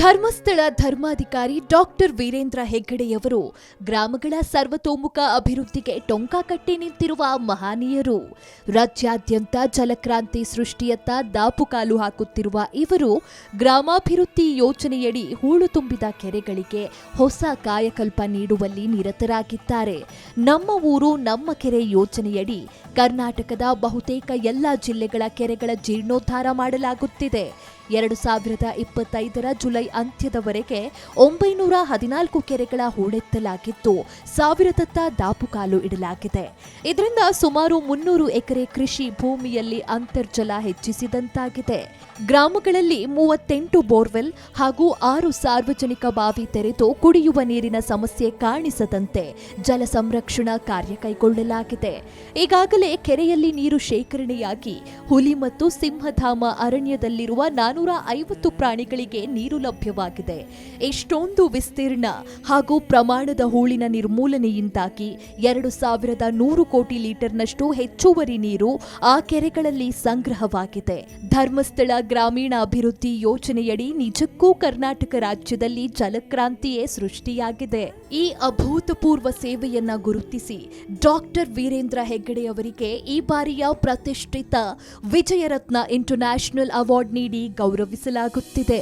ಧರ್ಮಸ್ಥಳ ಧರ್ಮಾಧಿಕಾರಿ ಡಾಕ್ಟರ್ ವೀರೇಂದ್ರ ಹೆಗ್ಗಡೆಯವರು ಗ್ರಾಮಗಳ ಸರ್ವತೋಮುಖ ಅಭಿವೃದ್ಧಿಗೆ ಟೊಂಕ ಕಟ್ಟಿ ನಿಂತಿರುವ ಮಹನೀಯರು. ರಾಜ್ಯಾದ್ಯಂತ ಜಲಕ್ರಾಂತಿ ಸೃಷ್ಟಿಯತ್ತ ದಾಪುಕಾಲು ಹಾಕುತ್ತಿರುವ ಇವರು ಗ್ರಾಮಾಭಿವೃದ್ಧಿ ಯೋಜನೆಯಡಿ ಹೂಳು ತುಂಬಿದ ಕೆರೆಗಳಿಗೆ ಹೊಸ ಕಾಯಕಲ್ಪ ನೀಡುವಲ್ಲಿ ನಿರತರಾಗಿದ್ದಾರೆ. ನಮ್ಮ ಊರು ನಮ್ಮ ಕೆರೆ ಯೋಜನೆಯಡಿ ಕರ್ನಾಟಕದ ಬಹುತೇಕ ಎಲ್ಲ ಜಿಲ್ಲೆಗಳ ಕೆರೆಗಳ ಜೀರ್ಣೋದ್ಧಾರ ಮಾಡಲಾಗುತ್ತಿದೆ. 2025ರ ಜುಲೈ ಅಂತ್ಯದವರೆಗೆ 914 ಕೆರೆಗಳ ಹೂಳೆತ್ತಲಾಗಿದ್ದು 1000ದತ್ತ ದಾಪುಕಾಲು ಇಡಲಾಗಿದೆ. ಇದರಿಂದ ಸುಮಾರು 300 ಎಕರೆ ಕೃಷಿ ಭೂಮಿಯಲ್ಲಿ ಅಂತರ್ಜಲ ಹೆಚ್ಚಿಸಿದಂತಾಗಿದೆ. ಗ್ರಾಮಗಳಲ್ಲಿ 38 ಬೋರ್ವೆಲ್ ಹಾಗೂ 6 ಸಾರ್ವಜನಿಕ ಬಾವಿ ತೆರೆದು ಕುಡಿಯುವ ನೀರಿನ ಸಮಸ್ಯೆ ಕಾಣಿಸದಂತೆ ಜಲ ಸಂರಕ್ಷಣಾ ಕಾರ್ಯ ಕೈಗೊಳ್ಳಲಾಗಿದೆ. ಈಗಾಗಲೇ ಕೆರೆಯಲ್ಲಿ ನೀರು ಶೇಖರಣೆಯಾಗಿ ಹುಲಿ ಮತ್ತು ಸಿಂಹಧಾಮ ಅರಣ್ಯದಲ್ಲಿರುವ 450 ಪ್ರಾಣಿಗಳಿಗೆ ನೀರು ಲಭ್ಯವಾಗಿದೆ. ಇಷ್ಟೊಂದು ವಿಸ್ತೀರ್ಣ ಹಾಗೂ ಪ್ರಮಾಣದ ಹೂಳಿನ ನಿರ್ಮೂಲನೆಯಿಂದಾಗಿ 2100 ಕೋಟಿ ಲೀಟರ್ನಷ್ಟು ಹೆಚ್ಚುವರಿ ನೀರು ಆ ಕೆರೆಗಳಲ್ಲಿ ಸಂಗ್ರಹವಾಗಿದೆ. ಧರ್ಮಸ್ಥಳ ಗ್ರಾಮೀಣ ಅಭಿವೃದ್ಧಿ ಯೋಜನೆಯಡಿ ನಿಜಕ್ಕೂ ಕರ್ನಾಟಕ ರಾಜ್ಯದಲ್ಲಿ ಜಲಕ್ರಾಂತಿಯೇ ಸೃಷ್ಟಿಯಾಗಿದೆ. ಈ ಅಭೂತಪೂರ್ವ ಸೇವೆಯನ್ನ ಗುರುತಿಸಿ ಡಾಕ್ಟರ್ ವೀರೇಂದ್ರ ಹೆಗ್ಗಡೆ ಅವರಿಗೆ ಈ ಬಾರಿಯ ಪ್ರತಿಷ್ಠಿತ ವಿಜಯರತ್ನ ಇಂಟರ್ನ್ಯಾಷನಲ್ ಅವಾರ್ಡ್ ನೀಡಿ ಗೌರವಿಸಲಾಗುತ್ತಿದೆ.